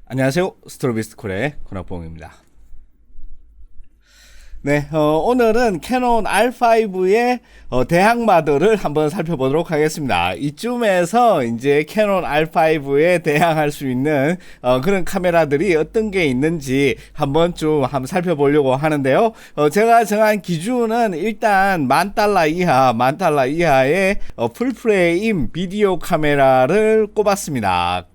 안녕하세요. 스트로비스콜의 권학봉입니다. 네, 오늘은 캐논 R5의 대항마들을 한번 살펴보도록 하겠습니다. 이쯤에서 이제 캐논 R5에 대항할 수 있는 그런 카메라들이 어떤 게 있는지 한번 살펴보려고 하는데요. 제가 정한 기준은 일단 $10,000 이하의 풀프레임 비디오 카메라를 꼽았습니다.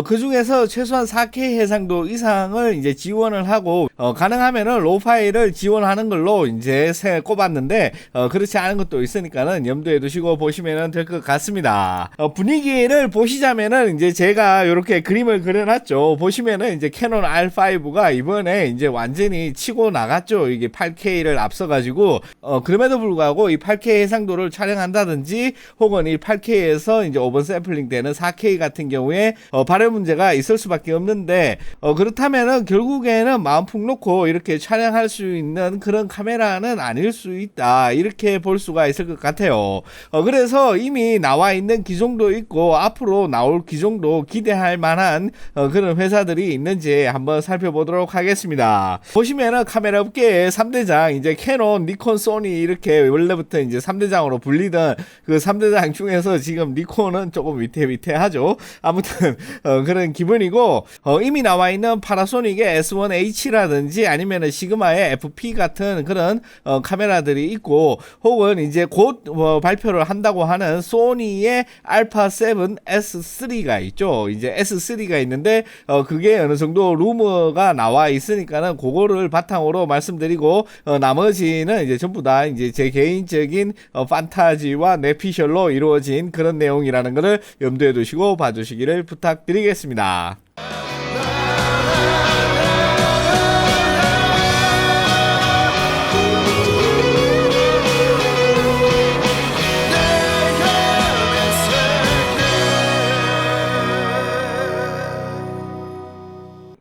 그 중에서 최소한 4K 해상도 이상을 이제 지원을 하고, 가능하면은 로우 파일을 지원하는 걸로 이제 꼽았는데, 그렇지 않은 것도 있으니까는 염두에 두시고 보시면 될 것 같습니다. 분위기를 보시자면은 이제 제가 이렇게 그림을 그려놨죠. 보시면은 이제 캐논 R5가 이번에 이제 완전히 치고 나갔죠. 이게 8K를 앞서가지고, 그럼에도 불구하고 이 8K 해상도를 촬영한다든지, 혹은 이 8K에서 이제 오버 샘플링 되는 4K 같은 경우에, 발열 문제가 있을 수밖에 없는데 그렇다면은 결국에는 마음 푹 놓고 이렇게 촬영할 수 있는 그런 카메라는 아닐 수 있다, 이렇게 볼 수가 있을 것 같아요. 그래서 이미 나와 있는 기종도 있고 앞으로 나올 기종도 기대할 만한 그런 회사들이 있는지 한번 살펴보도록 하겠습니다. 보시면은 카메라 업계의 3대장, 이제 캐논, 니콘, 소니, 이렇게 원래부터 이제 3대장으로 불리던 그 3대장 중에서 지금 니콘은 조금 위태위태하죠. 아무튼 그런 기분이고, 이미 나와 있는 파나소닉의 S1H라든지 아니면 시그마의 FP 같은 그런 카메라들이 있고, 혹은 이제 곧 발표를 한다고 하는 소니의 알파7 S3가 있죠. 이제 S3가 있는데 그게 어느 정도 루머가 나와 있으니까는 그거를 바탕으로 말씀드리고, 나머지는 이제 전부 다 이제 제 개인적인 판타지와 내피셜로 이루어진 그런 내용이라는 것을 염두에 두시고 봐주시기를 부탁드리겠습니다.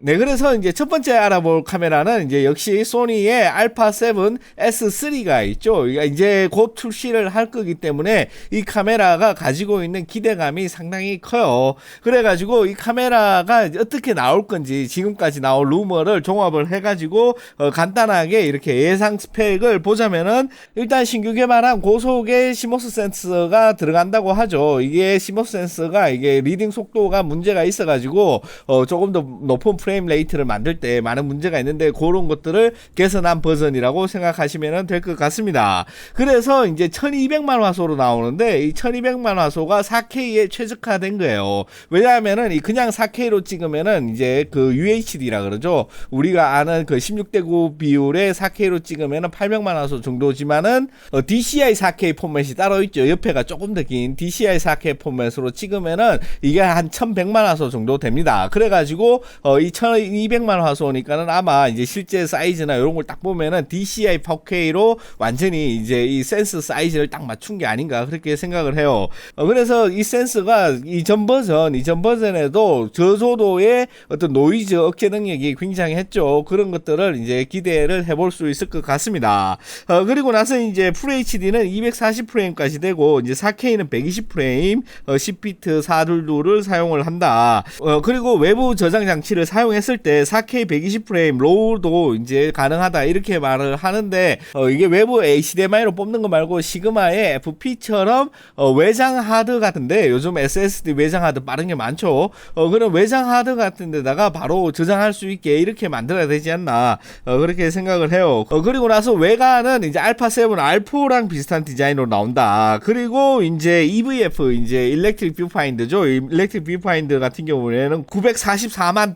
네, 그래서 이제 첫 번째 알아볼 카메라는 이제 역시 소니의 알파7 S3가 있죠. 이제 곧 출시를 할 거기 때문에 이 카메라가 가지고 있는 기대감이 상당히 커요. 그래가지고 이 카메라가 어떻게 나올 건지 지금까지 나올 루머를 종합을 해가지고 간단하게 이렇게 예상 스펙을 보자면은, 일단 신규 개발한 고속의 시모스 센서가 들어간다고 하죠. 이게 시모스 센서가 이게 리딩 속도가 문제가 있어가지고 조금 더 높은 프레임 레이트를 만들 때 많은 문제가 있는데, 그런 것들을 개선한 버전이라고 생각하시면 될 것 같습니다. 그래서 이제 1200만 화소로 나오는데, 이 1200만 화소가 4K에 최적화된 거예요. 왜냐하면은 그냥 4K로 찍으면은 이제 그 UHD라 그러죠. 우리가 아는 그 16:9 비율의 4K로 찍으면은 800만 화소 정도지만은 DCI 4K 포맷이 따로 있죠. 옆에가 조금 더 긴 DCI 4K 포맷으로 찍으면은 이게 한 1100만 화소 정도 됩니다. 그래가지고 이 1200만 화소니까는 아마 이제 실제 사이즈나 이런 걸 딱 보면은 DCI 4K로 완전히 이제 이 센서 사이즈를 딱 맞춘 게 아닌가, 그렇게 생각을 해요. 그래서 이 센서가 이전 버전에도 저조도의 어떤 노이즈 억제 능력이 굉장했죠. 그런 것들을 이제 기대를 해볼 수 있을 것 같습니다. 그리고 나서 이제 FHD는 240프레임까지 되고, 이제 4K는 120프레임, 10비트 422를 사용을 한다. 그리고 외부 저장 장치를 사용했을 때 4K 120프레임 로우도 이제 가능하다, 이렇게 말을 하는데, 이게 외부 HDMI로 뽑는 거 말고 시그마의 FP처럼 외장 하드 같은데, 요즘 SSD 외장 하드 빠른 게 많죠. 그런 외장 하드 같은 데다가 바로 저장할 수 있게 이렇게 만들어야 되지 않나, 그렇게 생각을 해요. 그리고 나서 외관은 이제 알파7 R4랑 비슷한 디자인으로 나온다. 그리고 이제 EVF, 이제 일렉트릭 뷰파인더죠. 일렉트릭 뷰파인더 같은 경우에는 944만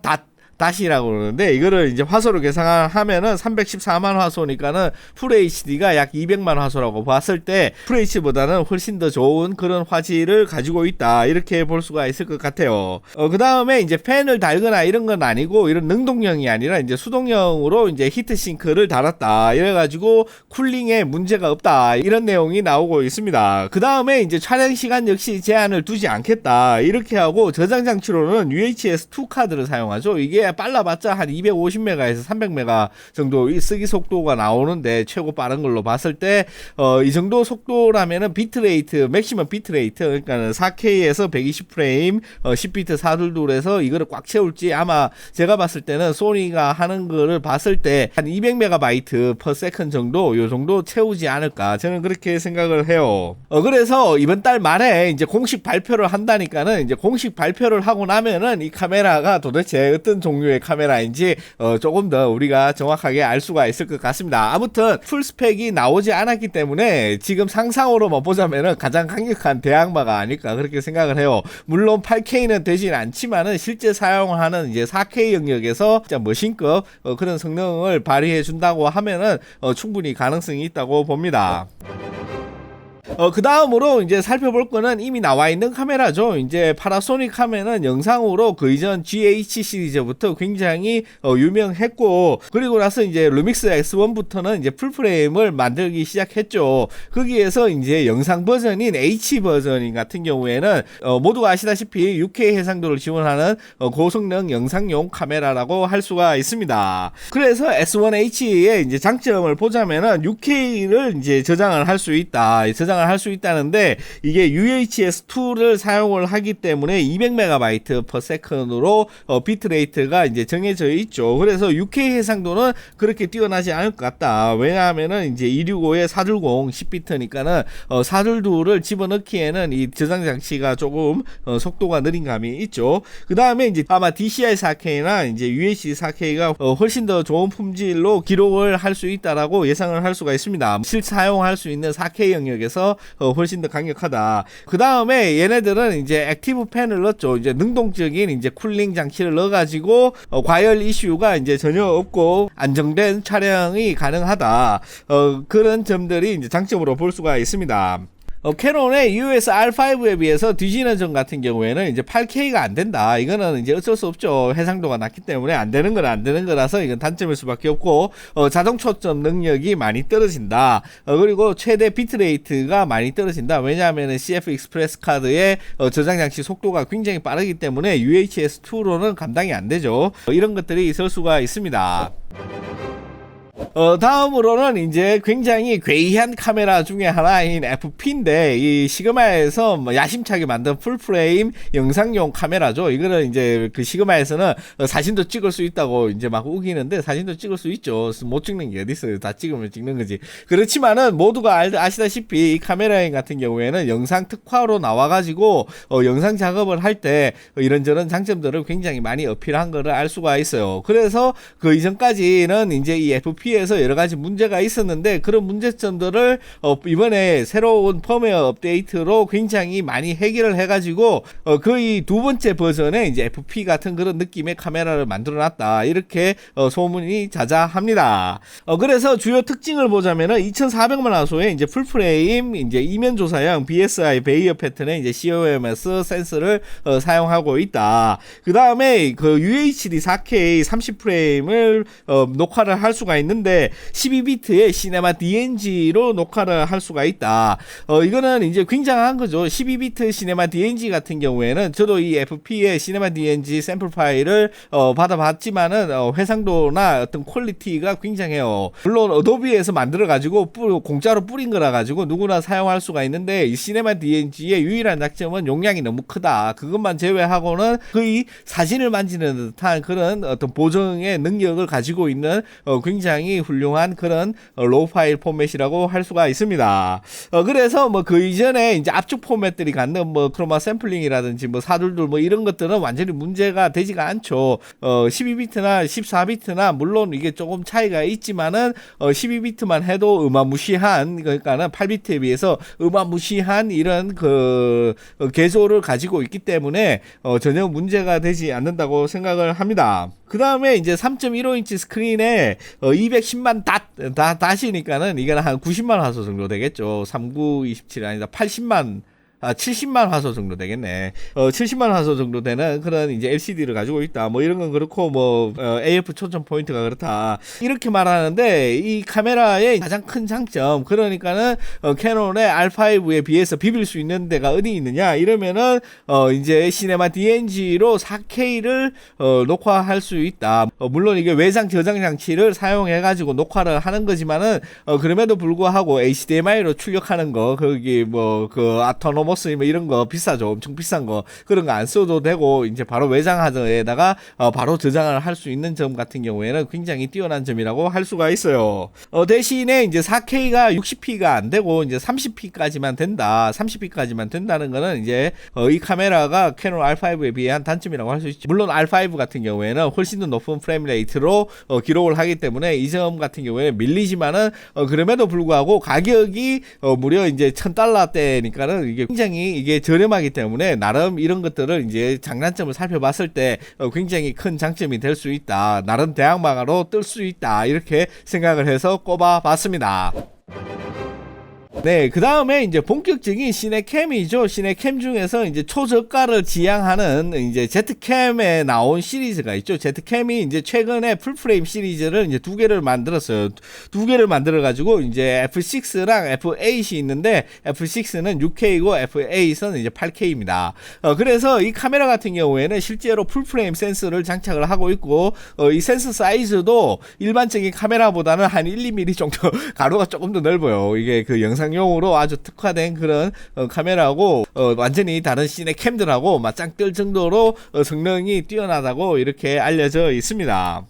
다시라고 그러는데, 이거를 이제 화소로 계산하면은 314만 화소니까는 FHD가 약 200만 화소라고 봤을 때 FHD보다는 훨씬 더 좋은 그런 화질을 가지고 있다, 이렇게 볼 수가 있을 것 같아요. 그 다음에 이제 팬을 달거나 이런 건 아니고, 이런 능동형이 아니라 이제 수동형으로 이제 히트싱크를 달았다, 이래가지고 쿨링에 문제가 없다, 이런 내용이 나오고 있습니다. 그 다음에 이제 촬영 시간 역시 제한을 두지 않겠다, 이렇게 하고 저장 장치로는 UHS-2 카드를 사용하죠. 이게 이게 빨라봤자 한 250메가에서 300메가 정도 이 쓰기 속도가 나오는데 최고 빠른 걸로 봤을 때 이 정도 속도라면은 비트레이트 맥시멈 비트레이트 그러니까 4K에서 120프레임 10비트 422에서 이거를 꽉 채울지 아마 제가 봤을 때는 소니가 하는 거를 봤을 때 한 200MB per second 정도 요 정도 채우지 않을까 저는 그렇게 생각을 해요. 그래서 이번 달 말에 이제 공식 발표를 한다니까는 이제 공식 발표를 하고 나면은 이 카메라가 도대체 어떤 종류의 카메라인지 조금 더 우리가 정확하게 알 수가 있을 것 같습니다. 아무튼 풀 스펙이 나오지 않았기 때문에 지금 상상으로만 보자면은 가장 강력한 대항마가 아닐까 그렇게 생각을 해요. 물론 8K는 되진 않지만은 실제 사용하는 이제 4K 영역에서 진짜 머신급 그런 성능을 발휘해 준다고 하면은 충분히 가능성이 있다고 봅니다. 그 다음으로 이제 살펴볼 거는 이미 나와 있는 카메라죠. 이제 파나소닉 하면은 영상으로 그 이전 GH 시리즈부터 굉장히 유명했고, 그리고 나서 이제 루믹스 X1부터는 이제 풀프레임을 만들기 시작했죠. 거기에서 이제 영상 버전인 H 버전 같은 경우에는 모두가 아시다시피 6K 해상도를 지원하는 고성능 영상용 카메라라고 할 수가 있습니다. 그래서 S1H의 이제 장점을 보자면은 6K를 이제 저장을 할 수 있다. 저장을 할 수 있다는데 이게 UHS-2를 사용을 하기 때문에 200MB per second으로 비트레이트가 이제 정해져 있죠. 그래서 6K 해상도는 그렇게 뛰어나지 않을 것 같다. 왜냐하면은 이제 265에 420 10비트니까는 422를 집어넣기에는 이 저장 장치가 조금 속도가 느린 감이 있죠. 그 다음에 이제 아마 DCI 4K나 이제 UHD 4K가 훨씬 더 좋은 품질로 기록을 할 수 있다라고 예상을 할 수가 있습니다. 실사용할 수 있는 4K 영역에서 훨씬 더 강력하다. 그 다음에 얘네들은 이제 액티브 팬을 넣었죠. 이제 능동적인 이제 쿨링 장치를 넣어가지고 과열 이슈가 이제 전혀 없고 안정된 촬영이 가능하다. 그런 점들이 이제 장점으로 볼 수가 있습니다. 캐논의 EOS R5에 비해서 뒤지는 점 같은 경우에는 이제 8K가 안 된다. 이거는 이제 어쩔 수 없죠. 해상도가 낮기 때문에 안 되는 건 안 되는 거라서 이건 단점일 수밖에 없고, 자동 초점 능력이 많이 떨어진다. 그리고 최대 비트레이트가 많이 떨어진다. 왜냐하면 CF 익스프레스 카드의 저장 장치 속도가 굉장히 빠르기 때문에 UHS-2로는 감당이 안 되죠. 이런 것들이 있을 수가 있습니다. 다음으로는 이제 굉장히 괴이한 카메라 중에 하나인 FP인데 이 시그마에서 야심차게 만든 풀프레임 영상용 카메라죠. 이거는 이제 그 시그마에서는 사진도 찍을 수 있다고 이제 막 우기는데 사진도 찍을 수 있죠. 못 찍는 게 어디 있어요. 다 찍으면 찍는 거지. 그렇지만은 모두가 아시다시피 이 카메라 같은 경우에는 영상 특화로 나와가지고 영상 작업을 할 때 이런저런 장점들을 굉장히 많이 어필한 거를 알 수가 있어요. 그래서 그 이전까지는 이제 이 FP에서 여러 가지 문제가 있었는데 그런 문제점들을 이번에 새로운 펌웨어 업데이트로 굉장히 많이 해결을 해가지고 거의 두 번째 버전에 이제 FP 같은 그런 느낌의 카메라를 만들어놨다. 이렇게 소문이 자자합니다. 그래서 주요 특징을 보자면은 2,400만 화소의 이제 풀프레임 이제 이면 조사형 BSI 베이어 패턴의 이제 COMS 센서를 사용하고 있다. 그 다음에 그 UHD 4K 30프레임을 녹화를 할 수가 있는데 12비트의 시네마 DNG로 녹화를 할 수가 있다. 이거는 이제 굉장한 거죠. 12비트 시네마 DNG 같은 경우에는 저도 이 FP의 시네마 DNG 샘플 파일을 받아봤지만은 해상도나 어떤 퀄리티가 굉장해요. 물론 어도비에서 만들어 가지고 공짜로 뿌린 거라 가지고 누구나 사용할 수가 있는데 이 시네마 DNG의 유일한 장점은 용량이 너무 크다. 그것만 제외하고는 거의 사진을 만지는 듯한 그런 어떤 보정의 능력을 가지고 있는 굉장히 훌륭한 그런 로우 파일 포맷이라고 할 수가 있습니다. 그래서 뭐 그 이전에 이제 압축 포맷들이 갖는 뭐 크로마 샘플링이라든지 뭐 사둘둘 뭐 이런 것들은 완전히 문제가 되지가 않죠. 12비트나 14비트나 물론 이게 조금 차이가 있지만은 12비트만 해도 어마무시한, 그러니까는 8비트에 비해서 어마무시한 이런 그 개조를 가지고 있기 때문에 전혀 문제가 되지 않는다고 생각을 합니다. 그 다음에 이제 3.15인치 스크린에 210만 닷이니까는 이거는 한 90만 화소 정도 되겠죠. 3927 아니다 80만 70만 화소 정도 되겠네. 70만 화소 정도 되는 그런 이제 LCD를 가지고 있다. 뭐 이런 건 그렇고 뭐 AF 초점 포인트가 그렇다. 이렇게 말하는데 이 카메라의 가장 큰 장점, 그러니까는 캐논의 R5에 비해서 비빌 수 있는 데가 어디 있느냐 이러면은 이제 시네마 DNG로 4K를 녹화할 수 있다. 물론 이게 외장 저장 장치를 사용해 가지고 녹화를 하는 거지만은 그럼에도 불구하고 HDMI로 출력하는 거, 거기 뭐 그 아토노머스 뭐 이런 거 비싸죠. 엄청 비싼 거, 그런 거 안 써도 되고 이제 바로 외장 하드에다가 바로 저장을 할 수 있는 점 같은 경우에는 굉장히 뛰어난 점이라고 할 수가 있어요. 대신에 이제 4K가 60p가 안 되고 이제 30p까지만 된다. 30p까지만 된다는 거는 이제 이 카메라가 캐논 R5에 비한 단점이라고 할 수 있죠. 물론 R5 같은 경우에는 훨씬 더 높은 프레임 레이트로 기록을 하기 때문에 이 점 같은 경우에 밀리지만은 그럼에도 불구하고 가격이 무려 이제 $1,000대니까는 이게 굉장히 이게 저렴하기 때문에 나름 이런 것들을 이제 장단점을 살펴봤을 때 굉장히 큰 장점이 될 수 있다. 나름 대항마가로 뜰 수 있다. 이렇게 생각을 해서 꼽아봤습니다. 네, 그 다음에 이제 본격적인 시네캠이죠. 시네캠 중에서 이제 초저가를 지향하는 이제 Z캠에 나온 시리즈가 있죠. Z캠이 이제 최근에 풀프레임 시리즈를 이제 2개를 만들었어요. 2개를 만들어가지고 이제 F6랑 F8이 있는데 F6는 6K이고 F8은 이제 8K입니다. 그래서 이 카메라 같은 경우에는 실제로 풀프레임 센서를 장착을 하고 있고, 이 센서 사이즈도 일반적인 카메라보다는 한 1, 2mm 정도 가로가 조금 더 넓어요. 이게 그 영상용으로 아주 특화된 그런 카메라고, 완전히 다른 시네캠들하고 맞짱 뜰 정도로 성능이 뛰어나다고 이렇게 알려져 있습니다.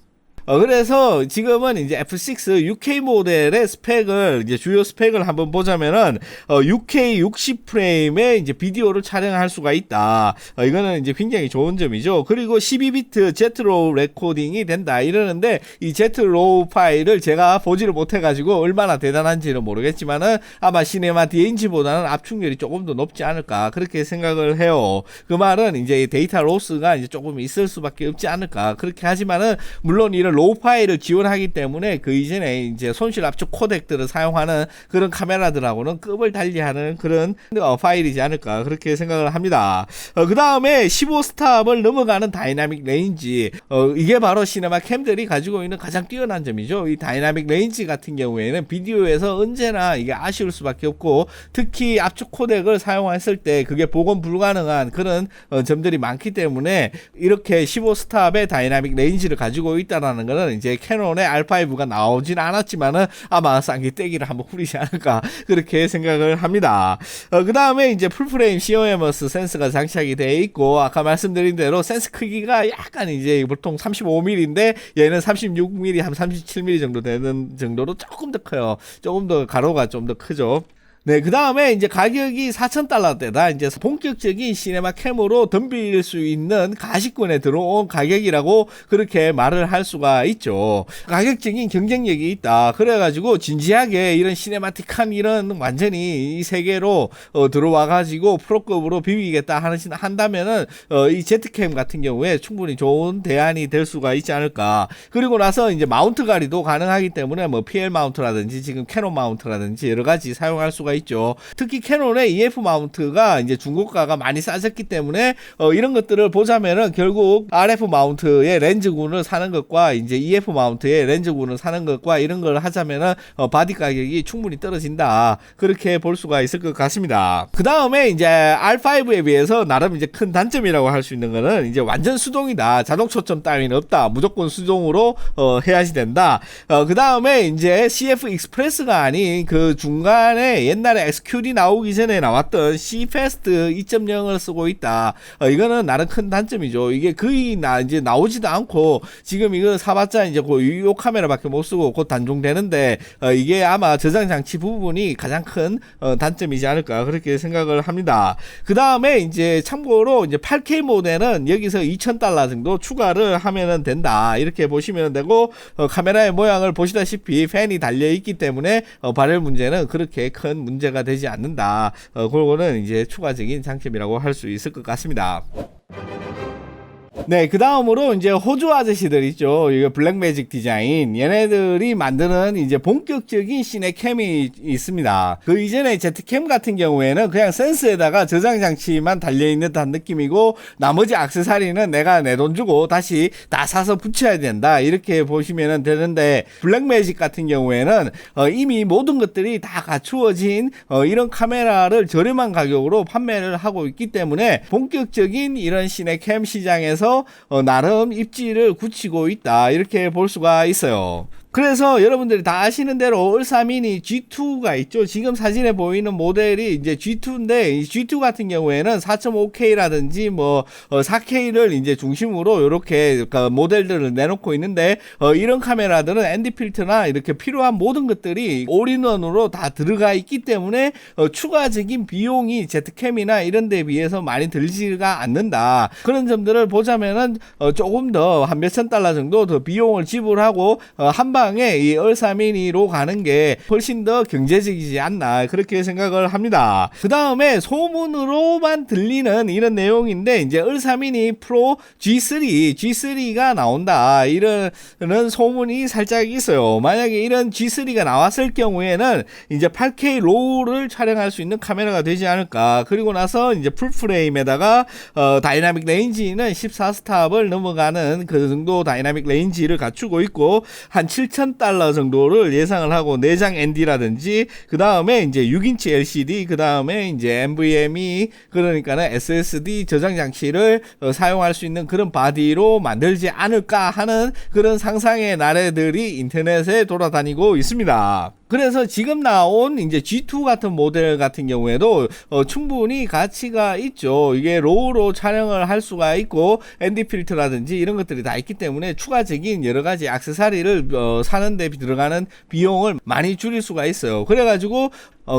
그래서 지금은 이제 F6 6K 모델의 스펙을, 이제 주요 스펙을 한번 보자면은 6K 60프레임의 이제 비디오를 촬영할 수가 있다. 이거는 이제 굉장히 좋은 점이죠. 그리고 12비트 Z로우 레코딩이 된다 이러는데, 이 Z로우 파일을 제가 보지를 못해가지고 얼마나 대단한지는 모르겠지만은 아마 시네마 DNG보다는 압축률이 조금 더 높지 않을까 그렇게 생각을 해요. 그 말은 이제 데이터 로스가 이제 조금 있을 수밖에 없지 않을까 그렇게 하지만은, 물론 이런 로우 파일을 지원하기 때문에 그 이전에 이제 손실 압축 코덱들을 사용하는 그런 카메라들하고는 급을 달리하는 그런 파일이지 않을까 그렇게 생각을 합니다. 그 다음에 15스탑을 넘어가는 다이나믹 레인지, 이게 바로 시네마 캠들이 가지고 있는 가장 뛰어난 점이죠. 이 다이나믹 레인지 같은 경우에는 비디오에서 언제나 이게 아쉬울 수밖에 없고, 특히 압축 코덱을 사용했을 때 그게 복원 불가능한 그런 점들이 많기 때문에 이렇게 15스탑의 다이나믹 레인지를 가지고 있다라는 거는 이제 캐논의 R5가 나오진 않았지만은 아마 쌍기 떼기를 한번 후리지 않을까 그렇게 생각을 합니다. 그 다음에 이제 풀프레임 COMOS 센서가 장착이 되어 있고, 아까 말씀드린 대로 센서 크기가 약간 이제 보통 35mm인데 얘는 36mm 한 37mm 정도 되는 정도로 조금 더 커요. 조금 더 가로가 좀 더 크죠. 네, 그 다음에 이제 가격이 $4,000대다. 이제 본격적인 시네마 캠으로 덤빌 수 있는 가시권에 들어온 가격이라고 그렇게 말을 할 수가 있죠. 가격적인 경쟁력이 있다. 그래가지고 진지하게 이런 시네마틱한 이런 완전히 이 세계로 들어와가지고 프로급으로 비비겠다 한다면은 이 Z캠 같은 경우에 충분히 좋은 대안이 될 수가 있지 않을까. 그리고 나서 이제 마운트 가리도 가능하기 때문에 뭐 PL 마운트라든지 지금 캐논 마운트라든지 여러 가지 사용할 수가 있죠. 특히 캐논의 EF 마운트가 이제 중고가가 많이 싸졌기 때문에 이런 것들을 보자면은 결국 RF 마운트의 렌즈군을 사는 것과 이제 EF 마운트의 렌즈군을 사는 것과 이런 걸 하자면은 바디 가격이 충분히 떨어진다. 그렇게 볼 수가 있을 것 같습니다. 그 다음에 이제 R5에 비해서 나름 이제 큰 단점이라고 할 수 있는 거는 이제 완전 수동이다. 자동 초점 따위는 없다. 무조건 수동으로 해야지 된다. 그 다음에 이제 CF 익스프레스가 아닌 그 중간에 옛날에 XQD 나오기 전에 나왔던 Cfast 2.0을 쓰고 있다. 이거는 나름 큰 단점이죠. 이게 거의 이제 나오지도 않고 지금 이거 사봤자 이제 그 유효 카메라밖에 못 쓰고 곧 단종되는데, 이게 아마 저장 장치 부분이 가장 큰 단점이지 않을까 그렇게 생각을 합니다. 그 다음에 이제 참고로 이제 8K 모델은 여기서 $2,000 정도 추가를 하면은 된다. 이렇게 보시면 되고, 카메라의 모양을 보시다시피 팬이 달려 있기 때문에 발열 문제는 그렇게 큰 문제가 되지 않는다. 그거는 이제 추가적인 장점이라고 할 수 있을 것 같습니다. 네, 그 다음으로 이제 호주 아저씨들 있죠. 이거 블랙매직 디자인. 얘네들이 만드는 이제 본격적인 시네캠이 있습니다. 그 이전에 Z캠 같은 경우에는 그냥 센스에다가 저장 장치만 달려있는 듯한 느낌이고, 나머지 액세서리는 내가 내 돈 주고 다시 다 사서 붙여야 된다. 이렇게 보시면 되는데, 블랙매직 같은 경우에는 이미 모든 것들이 다 갖추어진 이런 카메라를 저렴한 가격으로 판매를 하고 있기 때문에 본격적인 이런 시네캠 시장에서 나름 입지를 굳히고 있다, 이렇게 볼 수가 있어요. 그래서 여러분들이 다 아시는 대로 을사미니 G2가 있죠. 지금 사진에 보이는 모델이 이제 G2인데, 이 G2 같은 경우에는 4.5K라든지 뭐 4K를 이제 중심으로 이렇게 모델들을 내놓고 있는데, 이런 카메라들은 ND 필터나 이렇게 필요한 모든 것들이 올인원으로 다 들어가 있기 때문에 추가적인 비용이 Z캠이나 이런 데 비해서 많이 들지가 않는다. 그런 점들을 보자면은 조금 더 한 몇천 달러 정도 더 비용을 지불하고 한방 이 을사미니로 가는 게 훨씬 더 경제적이지 않나, 그렇게 생각을 합니다. 그 다음에 소문으로만 들리는 이런 내용인데, 이제 을사미니 프로 G3가 나온다, 이런 소문이 살짝 있어요. 만약에 이런 G3가 나왔을 경우에는 이제 8K 로우를 촬영할 수 있는 카메라가 되지 않을까. 그리고 나서 이제 풀프레임에다가 다이나믹 레인지는 14스탑을 넘어가는 그 정도 다이나믹 레인지를 갖추고 있고, 한 $7,000 정도를 예상을 하고, 내장 ND라든지 그 다음에 이제 6인치 LCD, 그 다음에 이제 NVMe, 그러니까는 SSD 저장 장치를 사용할 수 있는 그런 바디로 만들지 않을까 하는 그런 상상의 나래들이 인터넷에 돌아다니고 있습니다. 그래서 지금 나온 이제 G2 같은 모델 같은 경우에도 충분히 가치가 있죠. 이게 로우로 촬영을 할 수가 있고, ND 필터라든지 이런 것들이 다 있기 때문에 추가적인 여러 가지 액세서리를 사는 데 들어가는 비용을 많이 줄일 수가 있어요. 그래가지고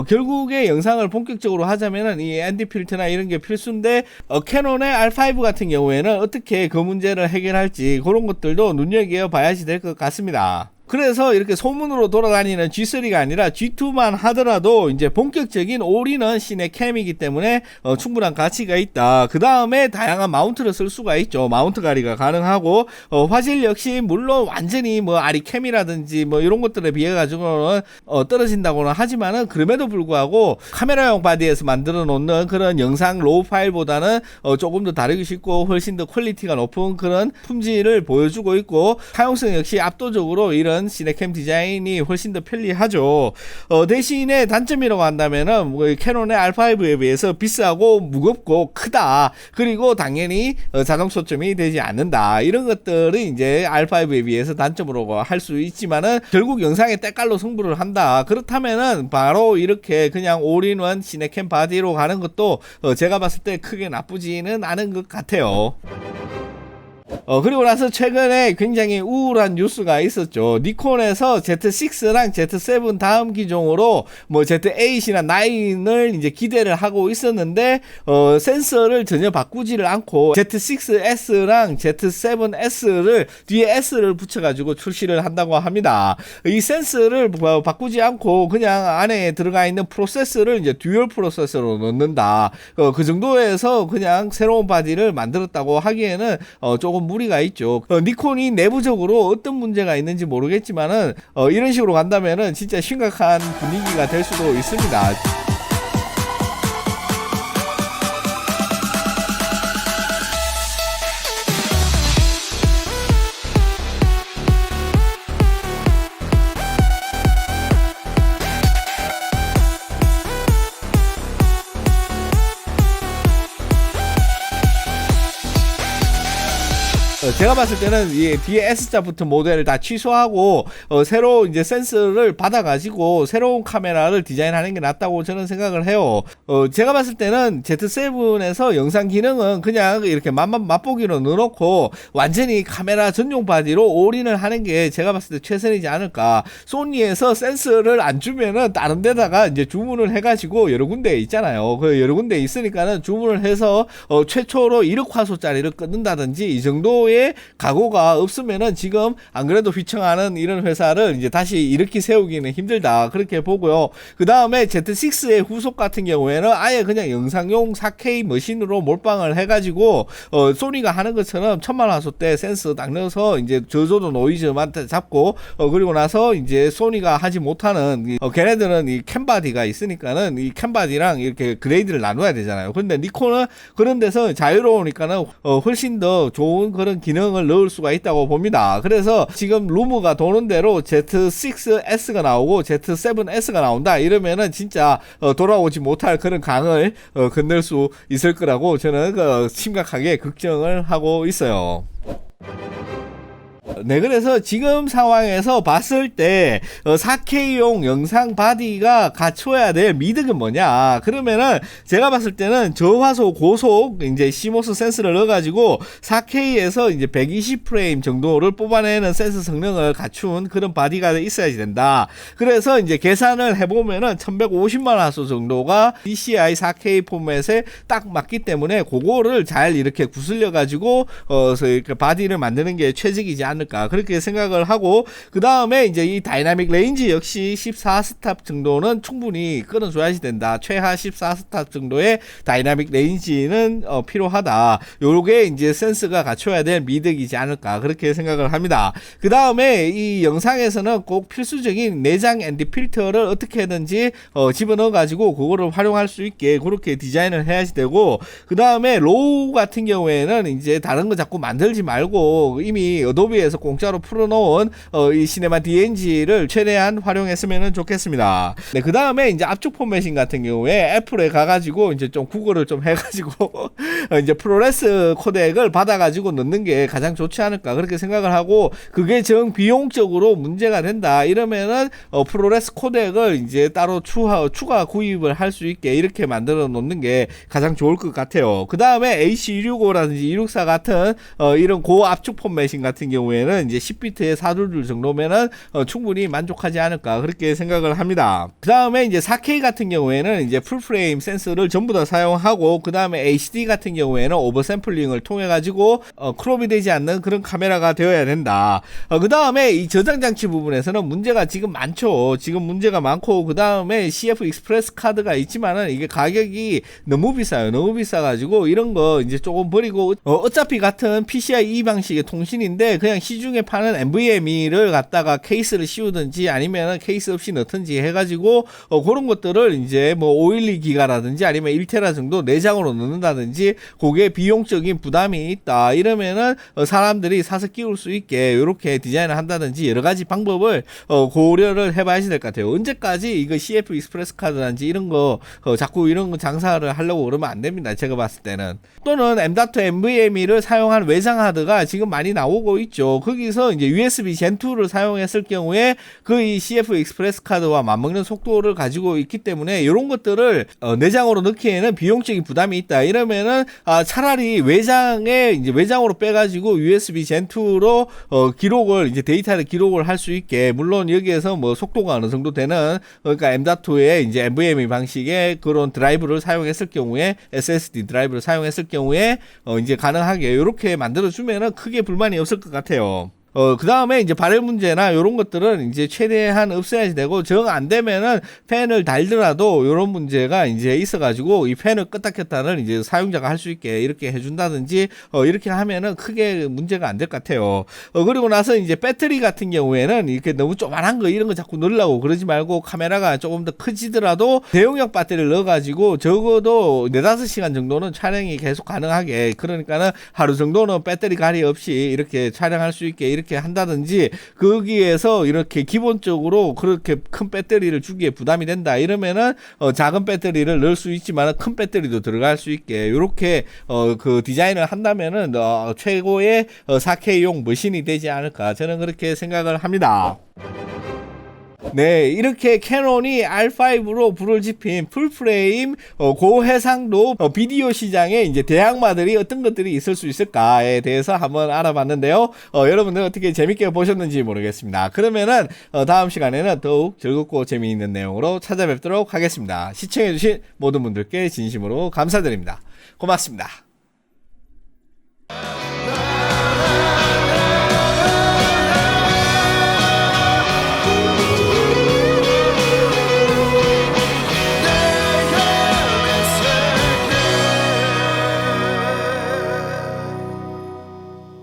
결국에 영상을 본격적으로 하자면은 이 ND 필터나 이런 게 필수인데, 캐논의 R5 같은 경우에는 어떻게 그 문제를 해결할지 그런 것들도 눈여겨 봐야지 될 것 같습니다. 그래서 이렇게 소문으로 돌아다니는 G3가 아니라 G2만 하더라도 이제 본격적인 올인원 시네캠이기 때문에 충분한 가치가 있다. 그 다음에 다양한 마운트를 쓸 수가 있죠. 마운트 가리가 가능하고, 화질 역시 물론 완전히 뭐 아리캠이라든지 뭐 이런 것들에 비해 가지고는 떨어진다고는 하지만은, 그럼에도 불구하고 카메라용 바디에서 만들어 놓는 그런 영상 로우 파일보다는 조금 더 다루기 쉽고 훨씬 더 퀄리티가 높은 그런 품질을 보여주고 있고, 사용성 역시 압도적으로 이런 시네캠 디자인이 훨씬 더 편리하죠. 대신에 단점이라고 한다면은 캐논의 R5에 비해서 비싸고 무겁고 크다. 그리고 당연히 자동 초점이 되지 않는다. 이런 것들이 이제 R5에 비해서 단점으로 할 수 있지만은, 결국 영상의 때깔로 승부를 한다. 그렇다면은 바로 이렇게 그냥 올인원 시네캠 바디로 가는 것도 제가 봤을 때 크게 나쁘지는 않은 것 같아요. 그리고 나서 최근에 굉장히 우울한 뉴스가 있었죠. 니콘에서 Z6랑 Z7 다음 기종으로 뭐 Z8이나 9을 이제 기대를 하고 있었는데, 센서를 전혀 바꾸지를 않고 Z6S랑 Z7S를 뒤에 S를 붙여가지고 출시를 한다고 합니다. 이 센서를 바꾸지 않고 그냥 안에 들어가 있는 프로세서를 이제 듀얼 프로세서로 넣는다. 그 정도에서 그냥 새로운 바디를 만들었다고 하기에는 조금 무리가 있죠. 니콘이 내부적으로 어떤 문제가 있는지 모르겠지만은 이런 식으로 간다면은 진짜 심각한 분위기가 될 수도 있습니다. 제가 봤을 때는 이 뒤에 S자 붙은 모델을 다 취소하고 새로 이제 센서를 받아가지고 새로운 카메라를 디자인하는 게 낫다고 저는 생각을 해요. 제가 봤을 때는 Z7에서 영상 기능은 그냥 이렇게 맛보기로 넣어놓고 완전히 카메라 전용 바디로 올인을 하는 게 제가 봤을 때 최선이지 않을까. 소니에서 센서를 안 주면은 다른 데다가 이제 주문을 해가지고 여러 군데 있잖아요. 그 여러 군데 있으니까는 주문을 해서 최초로 1억 화소짜리를 끊는다든지 이 정도의 그렇게 각오가 없으면은 지금 안 그래도 휘청하는 이런 회사를 이제 다시 일으키 세우기는 힘들다 그렇게 보고요. 그 다음에 Z6의 후속 같은 경우에는 아예 그냥 영상용 4K 머신으로 몰빵을 해가지고 소니가 하는 것처럼 1000만화소 센서 딱 넣어서 이제 저조도 노이즈만 잡고 그리고 나서 이제 소니가 하지 못하는 걔네들은 이 캠바디가 있으니까는 이 캠바디랑 이렇게 그레이드를 나눠야 되잖아요. 근데 니콘은 그런 데서 자유로우니까는 훨씬 더 좋은 그런 기능을 넣을 수가 있다고 봅니다. 그래서 지금 루머가 도는 대로 Z6S가 나오고 Z7S가 나온다 이러면은 진짜 돌아오지 못할 그런 강을 건널 수 있을 거라고 저는 심각하게 걱정을 하고 있어요. 네, 그래서 지금 상황에서 봤을 때 4K용 영상 바디가 갖춰야 될 미덕은 뭐냐? 그러면은 제가 봤을 때는 저화소 고속 이제 CMOS 센서를 넣어가지고 4K에서 이제 120프레임 정도를 뽑아내는 센서 성능을 갖춘 그런 바디가 있어야지 된다. 그래서 이제 계산을 해보면은 1150만 화소 정도가 DCI 4K 포맷에 딱 맞기 때문에 그거를 잘 이렇게 구슬려가지고 바디를 만드는 게 최적이지 않을까 그렇게 생각을 하고, 그 다음에 이제 이 다이나믹 레인지 역시 14스탑 정도는 충분히 끌어줘야지 된다. 최하 14스탑 정도의 다이나믹 레인지는 필요하다. 요게 이제 센스가 갖춰야 될 미덕이지 않을까 그렇게 생각을 합니다. 그 다음에 이 영상에서는 꼭 필수적인 내장 ND 필터를 어떻게든지 집어넣어 가지고 그거를 활용할 수 있게 그렇게 디자인을 해야지 되고, 그 다음에 로우 같은 경우에는 이제 다른 거 자꾸 만들지 말고 이미 어도비에서 공짜로 풀어놓은 이 시네마 DNG를 최대한 활용했으면 좋겠습니다. 네, 그 다음에 이제 압축 포맷인 같은 경우에 애플에 가가지고 이제 좀 구글을 좀 해가지고 이제 프로레스 코덱을 받아가지고 넣는 게 가장 좋지 않을까 그렇게 생각을 하고, 그게 정 비용적으로 문제가 된다 이러면은 프로레스 코덱을 이제 따로 추가 구입을 할 수 있게 이렇게 만들어 놓는 게 가장 좋을 것 같아요. 그 다음에 AC265라든지 264 같은 이런 고압축 포맷인 같은 경우에는 이제 10비트의 422 정도면은 충분히 만족하지 않을까 그렇게 생각을 합니다. 그 다음에 이제 4K 같은 경우에는 이제 풀프레임 센서를 전부 다 사용하고, 그 다음에 HD 같은 경우에는 오버샘플링을 통해 가지고 크롭이 되지 않는 그런 카메라가 되어야 된다. 그 다음에 이 저장 장치 부분에서는 문제가 지금 많죠. 지금 문제가 많고, 그 다음에 CF 익스프레스 카드가 있지만은 이게 가격이 너무 비싸요. 너무 비싸가지고 이런 거 이제 조금 버리고 어차피 같은 PCIe 방식의 통신인데 그냥 시중에 파는 NVMe를 갖다가 케이스를 씌우든지 아니면 케이스 없이 넣든지 해가지고 그런 것들을 이제 뭐 512기가라든지 아니면 1테라 정도 내장으로 넣는다든지 그게 비용적인 부담이 있다 이러면은 사람들이 사서 끼울 수 있게 이렇게 디자인을 한다든지 여러 가지 방법을 고려를 해봐야지 될 것 같아요. 언제까지 이거 CF 익스프레스 카드라든지 이런 거 자꾸 이런 거 장사를 하려고 그러면 안 됩니다. 제가 봤을 때는. 또는 M.2 NVMe를 사용한 외장 하드가 지금 많이 나오고 있죠. 거기서 이제 USB Gen2를 사용했을 경우에 그 이 CF 익스프레스 카드와 맞먹는 속도를 가지고 있기 때문에 이런 것들을 내장으로 넣기에는 비용적인 부담이 있다. 이러면은 차라리 외장에 이제 외장으로 빼가지고 USB Gen2로 기록을 이제 데이터를 기록을 할 수 있게, 물론 여기에서 뭐 속도가 어느 정도 되는 그러니까 M.2의 이제 NVMe 방식의 그런 드라이브를 사용했을 경우에 SSD 드라이브를 사용했을 경우에 이제 가능하게 이렇게 만들어 주면은 크게 불만이 없을 것 같아요. 그 다음에 이제 발열 문제나 이런 것들은 이제 최대한 없애야지 되고, 정 안 되면은 팬을 달더라도 이런 문제가 이제 있어가지고 이 팬을 껐다 켰다를 이제 사용자가 할 수 있게 이렇게 해준다든지 이렇게 하면은 크게 문제가 안 될 것 같아요. 그리고 나서 이제 배터리 같은 경우에는 이렇게 너무 조그만한 거 이런 거 자꾸 넣으려고 그러지 말고, 카메라가 조금 더 커지더라도 대용량 배터리를 넣어가지고 적어도 4-5시간 정도는 촬영이 계속 가능하게, 그러니까는 하루 정도는 배터리 가리 없이 이렇게 촬영할 수 있게 이렇게 한다든지, 거기에서 이렇게 기본적으로 그렇게 큰 배터리를 주기에 부담이 된다 이러면은 작은 배터리를 넣을 수 있지만 큰 배터리도 들어갈 수 있게 이렇게 그 디자인을 한다면은 최고의 4K용 머신이 되지 않을까 저는 그렇게 생각을 합니다. 네, 이렇게 캐논이 R5로 불을 지핀 풀프레임 고해상도 비디오 시장에 이제 대항마들이 어떤 것들이 있을 수 있을까에 대해서 한번 알아봤는데요. 여러분들 어떻게 재밌게 보셨는지 모르겠습니다. 그러면은 다음 시간에는 더욱 즐겁고 재미있는 내용으로 찾아뵙도록 하겠습니다. 시청해주신 모든 분들께 진심으로 감사드립니다. 고맙습니다.